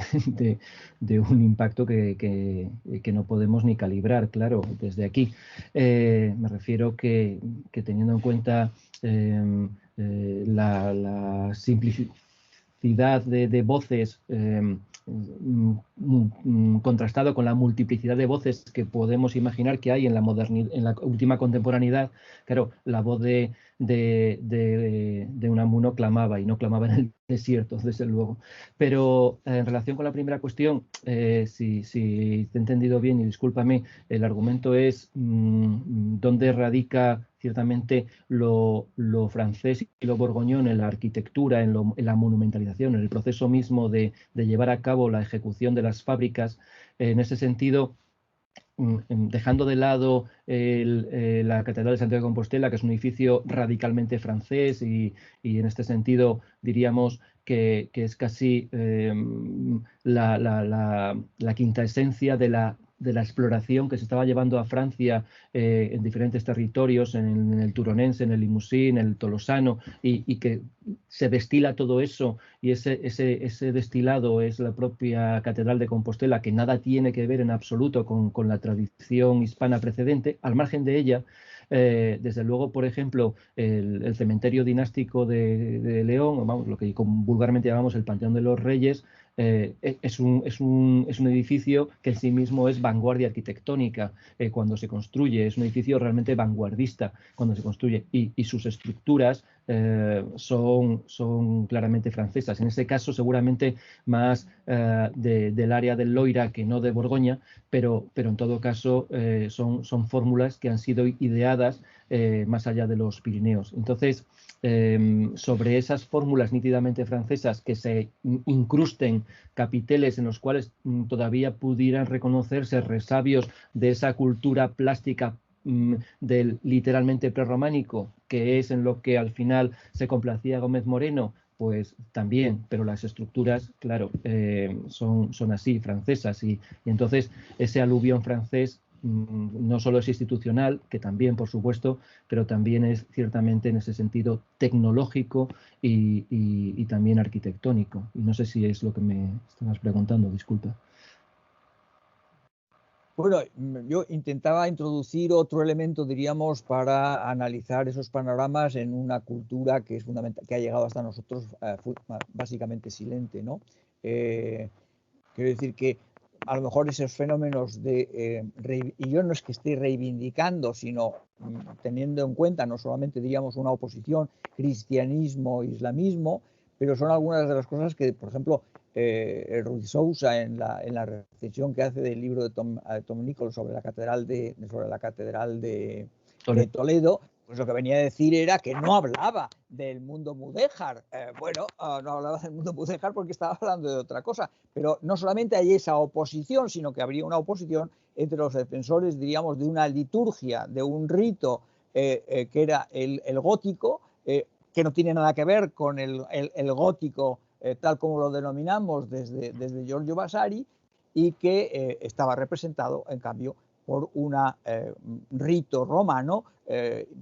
un impacto que no podemos ni calibrar, claro, desde aquí. Me refiero que teniendo en cuenta la simplicidad de voces contrastado con la multiplicidad de voces que podemos imaginar que hay en la última contemporaneidad. Claro, la voz de Unamuno clamaba, y no clamaba en el desierto, desde luego. Pero en relación con la primera cuestión, si te he entendido bien, y discúlpame, el argumento es dónde radica ciertamente lo francés y lo borgoñón en la arquitectura, en la monumentalización, en el proceso mismo de llevar a cabo la ejecución de las fábricas. En ese sentido, dejando de lado la Catedral de Santiago de Compostela, que es un edificio radicalmente francés y en este sentido diríamos que es casi la quinta esencia de la exploración que se estaba llevando a Francia en diferentes territorios, en el turonense, en el Limousin, en el tolosano, y que se destila todo eso, y ese destilado es la propia Catedral de Compostela, que nada tiene que ver en absoluto con la tradición hispana precedente. Al margen de ella, desde luego, por ejemplo, el cementerio dinástico de León, vamos, lo que vulgarmente llamamos el Panteón de los Reyes, es un edificio que en sí mismo es vanguardia arquitectónica cuando se construye, es un edificio realmente vanguardista cuando se construye, y sus estructuras son claramente francesas. En este caso, seguramente más del área del Loira que no de Borgoña, pero en todo caso son fórmulas que han sido ideadas más allá de los Pirineos. Entonces, sobre esas fórmulas nítidamente francesas, que se incrusten capiteles en los cuales todavía pudieran reconocerse resabios de esa cultura plástica del literalmente prerrománico, que es en lo que al final se complacía Gómez Moreno, pues también, pero las estructuras, claro, son así, francesas, y entonces ese aluvión francés no solo es institucional, que también, por supuesto, pero también es ciertamente en ese sentido tecnológico y también arquitectónico. Y no sé si es lo que me estabas preguntando, disculpa. Bueno, yo intentaba introducir otro elemento, diríamos, para analizar esos panoramas en una cultura que es fundamental, que ha llegado hasta nosotros básicamente silente, ¿no? Quiero decir que a lo mejor esos fenómenos y yo no es que esté reivindicando, sino teniendo en cuenta no solamente, diríamos, una oposición cristianismo-islamismo, pero son algunas de las cosas que, por ejemplo, Ruiz Sousa en la recensión que hace del libro de Tom Nichols sobre la catedral de Toledo, pues lo que venía a decir era que no hablaba del mundo mudéjar. No hablaba del mundo mudéjar porque estaba hablando de otra cosa, pero no solamente hay esa oposición, sino que habría una oposición entre los defensores, diríamos, de una liturgia, de un rito que era el gótico, que no tiene nada que ver con el gótico tal como lo denominamos desde Giorgio Vasari, y que estaba representado, en cambio, por un rito romano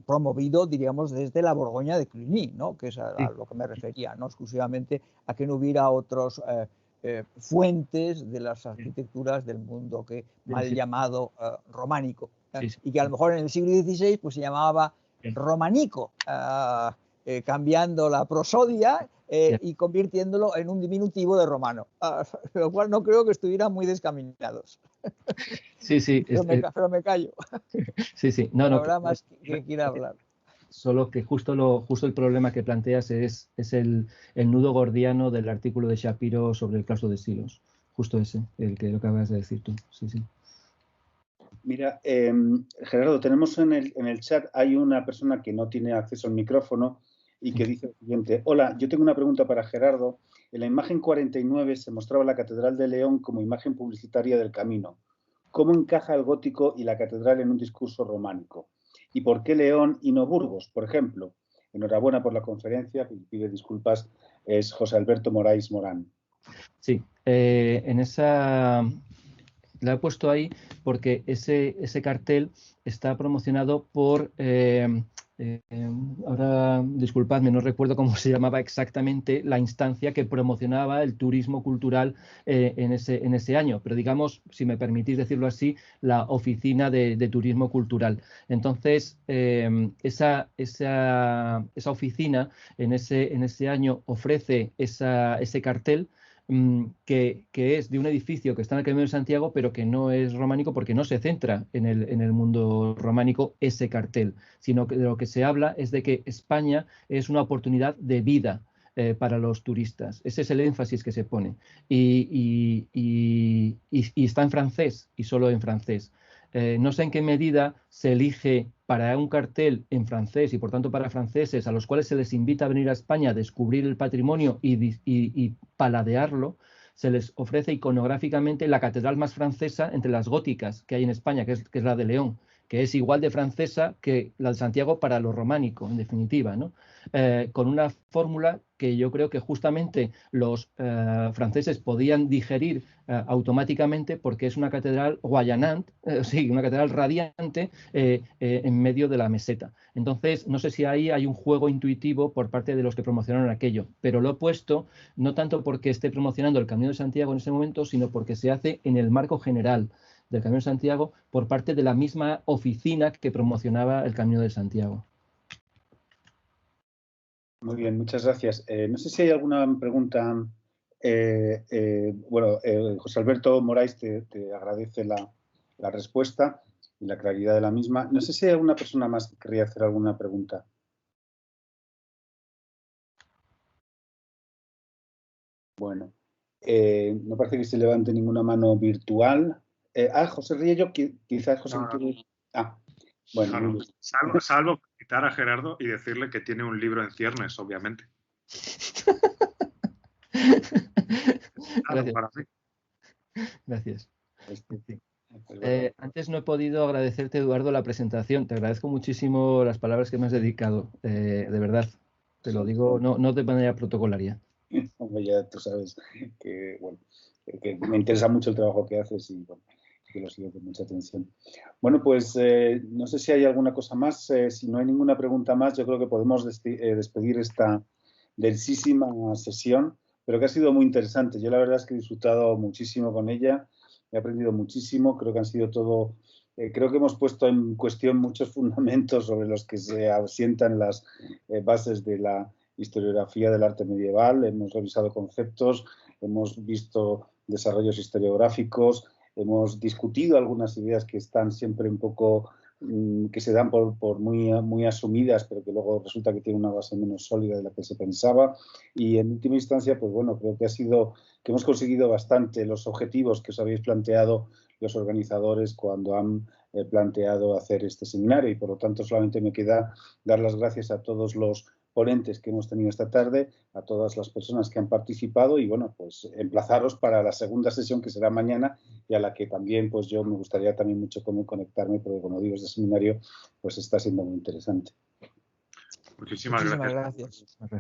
promovido, diríamos, desde la Borgoña de Cluny, ¿no? Que es a lo que me refería, no exclusivamente a que no hubiera otros fuentes de las arquitecturas del mundo mal llamado románico, y que a lo mejor en el siglo XVI pues se llamaba romanico, cambiando la prosodia y convirtiéndolo en un diminutivo de romano, lo cual no creo que estuvieran muy descaminados. Sí. Pero me callo. Sí. No, habrá más que quiera hablar. Solo que justo el problema que planteas es el nudo gordiano del artículo de Shapiro sobre el claustro de Silos. Justo ese, el que lo acabas de decir tú. Sí. Mira, Gerardo, tenemos en el chat, hay una persona que no tiene acceso al micrófono y que dice lo siguiente: hola, yo tengo una pregunta para Gerardo. En la imagen 49 se mostraba la Catedral de León como imagen publicitaria del camino. ¿Cómo encaja el gótico y la catedral en un discurso románico? ¿Y por qué León y no Burgos, por ejemplo? Enhorabuena por la conferencia, pide disculpas, es José Alberto Moraes Morán. Sí, en esa... La he puesto ahí porque ese cartel está promocionado por... ahora, disculpadme, no recuerdo cómo se llamaba exactamente la instancia que promocionaba el turismo cultural en ese año, pero digamos, si me permitís decirlo así, la oficina de turismo cultural. Entonces, esa oficina en ese año ofrece ese cartel que es de un edificio que está en el Camino de Santiago, pero que no es románico porque no se centra en el mundo románico ese cartel, sino que de lo que se habla es de que España es una oportunidad de vida para los turistas. Ese es el énfasis que se pone. Y está en francés y solo en francés. No sé en qué medida se elige para un cartel en francés y por tanto para franceses a los cuales se les invita a venir a España a descubrir el patrimonio y paladearlo, se les ofrece iconográficamente la catedral más francesa entre las góticas que hay en España, que es la de León, que es igual de francesa que la de Santiago para lo románico, en definitiva, ¿no? Con una fórmula que yo creo que justamente los franceses podían digerir automáticamente porque es una catedral guayanante, sí, una catedral radiante en medio de la meseta. Entonces, no sé si ahí hay un juego intuitivo por parte de los que promocionaron aquello, pero lo he puesto no tanto porque esté promocionando el Camino de Santiago en ese momento, sino porque se hace en el marco general del Camino de Santiago por parte de la misma oficina que promocionaba el Camino de Santiago. Muy bien, muchas gracias. No sé si hay alguna pregunta. José Alberto Morais te agradece la respuesta y la claridad de la misma. No sé si hay alguna persona más que querría hacer alguna pregunta. Bueno, no parece que se levante ninguna mano virtual. José Riello, quizás José. No. Bueno. No. Salvo citar a Gerardo y decirle que tiene un libro en ciernes, obviamente. Gracias. Para mí. Gracias. Antes no he podido agradecerte, Eduardo, la presentación. Te agradezco muchísimo las palabras que me has dedicado. De verdad, te lo digo, no de manera protocolaria. Hombre, ya tú sabes que, bueno, que me interesa mucho el trabajo que haces y bueno, que lo sigo con mucha atención. Bueno, pues no sé si hay alguna cosa más. Si no hay ninguna pregunta más, yo creo que podemos despedir esta densísima sesión, pero que ha sido muy interesante. Yo la verdad es que he disfrutado muchísimo con ella, he aprendido muchísimo, creo que han sido todo... creo que hemos puesto en cuestión muchos fundamentos sobre los que se asientan las bases de la historiografía del arte medieval, hemos revisado conceptos, hemos visto desarrollos historiográficos, hemos discutido algunas ideas que están siempre un poco, que se dan por muy asumidas, pero que luego resulta que tienen una base menos sólida de la que se pensaba. Y en última instancia, pues bueno, creo que hemos conseguido bastante los objetivos que os habéis planteado los organizadores cuando han planteado hacer este seminario, y por lo tanto solamente me queda dar las gracias a todos los ponentes que hemos tenido esta tarde, a todas las personas que han participado y bueno, pues emplazaros para la segunda sesión que será mañana y a la que también pues yo me gustaría también mucho conectarme porque como digo, este seminario pues está siendo muy interesante. Muchísimas gracias. Gracias.